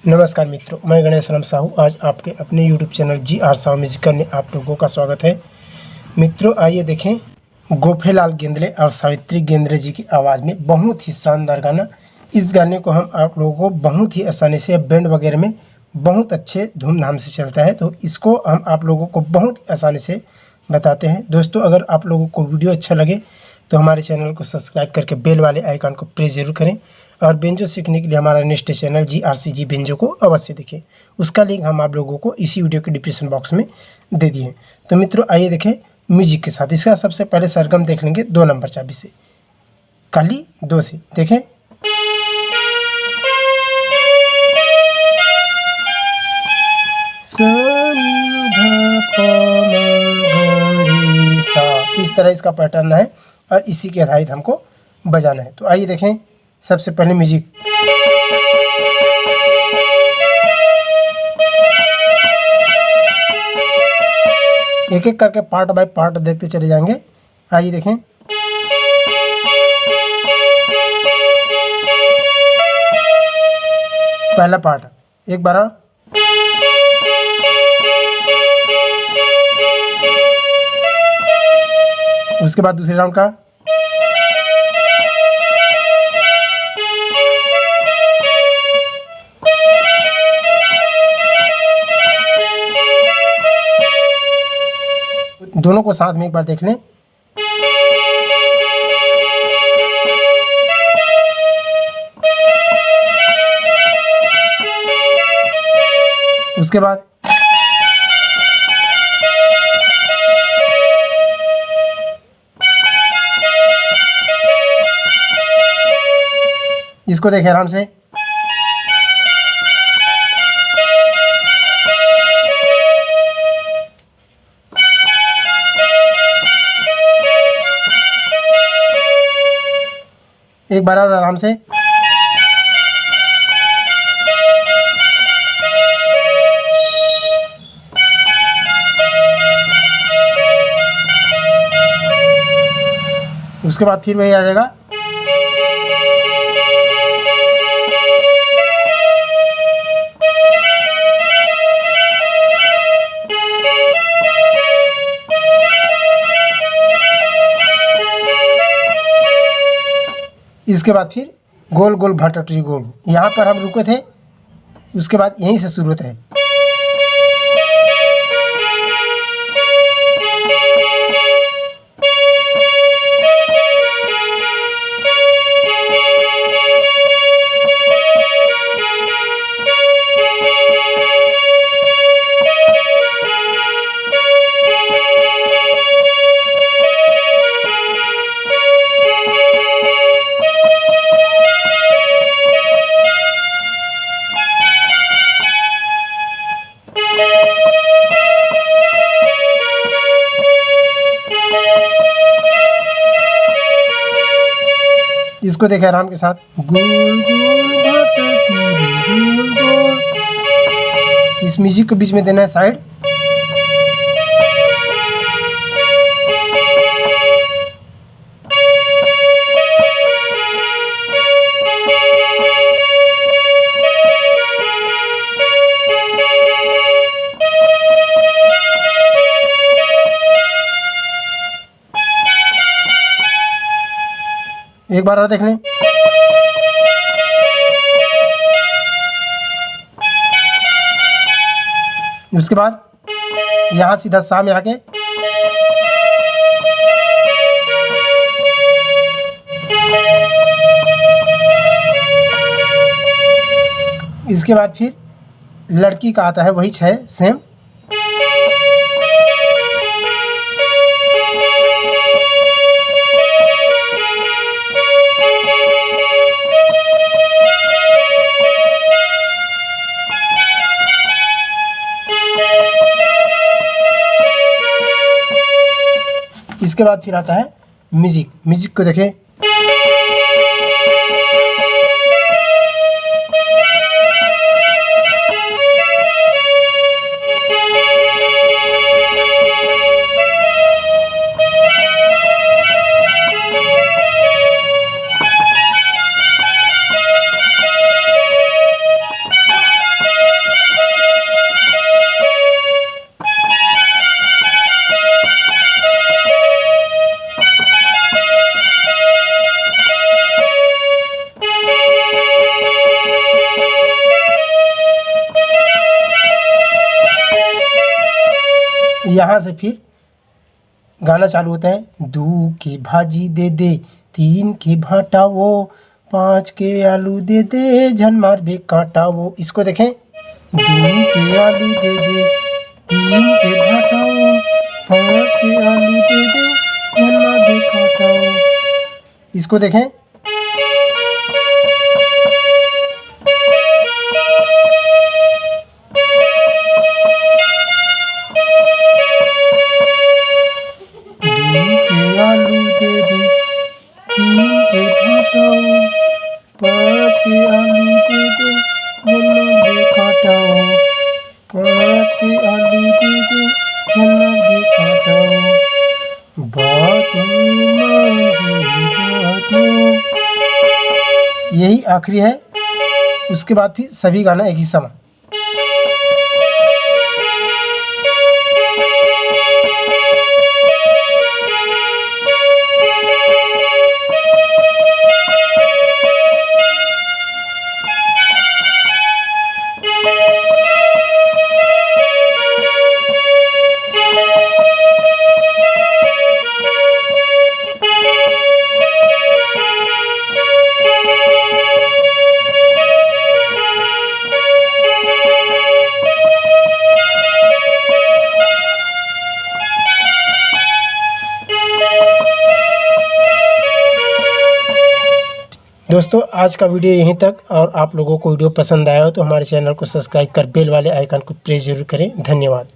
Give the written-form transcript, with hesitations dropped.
नमस्कार मित्रों, मैं गणेश राम साहू आज आपके अपने YouTube channel G R Sahu musical में आप लोगों का स्वागत है। मित्रों आइए देखें गोफेलाल गेंदले और सावित्री गेंदले जी की आवाज़ में बहुत ही शानदार गाना। इस गाने को हम आप लोगों को बहुत ही आसानी से बैंड वगैरह में बहुत अच्छे धूमधाम से चलता है, तो इसको हम आप लोगों को बहुत आसानी से बताते हैं। दोस्तों अगर आप लोगों को वीडियो अच्छा लगे तो हमारे चैनल को सब्सक्राइब करके बेल वाले आइकन को प्रेस जरूर करें और बेंजो सीखने के लिए हमारा नेक्स्ट चैनल GRCG बेंजो को अवश्य देखें। उसका लिंक हम आप लोगों को इसी वीडियो के डिस्क्रिप्शन बॉक्स में दे दिए। तो मित्रों आइए देखें म्यूजिक के साथ। इसका सबसे पहले सरगम देख लेंगे 2 नंबर चाबी से, खाली 2 से। देखें इस तरह इसका पैटर्न है और इसी के आधारित हमको बजाना है। तो आइए देखें सबसे पहले म्यूजिक। एक एक करके पार्ट बाय पार्ट देखते चले जाएंगे। आइए देखें। पहला पार्ट एक बार, उसके बाद दूसरे राउंड का, दोनों को साथ में एक बार देख लें। उसके बाद इसको देखें आराम से। एक बार और आराम से। उसके बाद फिर वही आ जाएगा। इसके बाद फिर गोल गोल भटटी गोल, यहाँ पर हम रुके थे। उसके बाद यहीं से शुरू होता है। इसको देखें आराम के साथ। गोल गोल गोल गोल। इस म्यूजिक के बीच में देना है साइड। एक बार और देख लें। उसके बाद यहाँ सीधा सा में आके इसके बाद फिर लड़की का आता है, वही 6 सेम। इसके बाद फिर आता है म्यूजिक। म्यूजिक को देखें। यहाँ से फिर गाना चालू होता है। 2 के भाजी दे दे, 3 के भाटा वो, 5 के आलू दे दे, झन मार बे कांटा वो। इसको देखें। 2 के आलू दे दे, 3 के भाटा वो, 5 के आलू दे दे, झन मार बे कांटा वो। इसको देखें। 2 के आलू दे दे, 3 के भाटा वो, 5 के आलू दे दे, झन मार बे कांटा वो, 5 के आलू दे दे, झन मार बे कांटा वो। बात मान गई बात मान। यही आखिरी है। उसके बाद फिर सभी गाना एक ही समय। दोस्तों आज का वीडियो यहीं तक, और आप लोगों को वीडियो पसंद आया हो तो हमारे चैनल को सब्सक्राइब कर बेल वाले आइकन को प्रेस जरूर करें। धन्यवाद।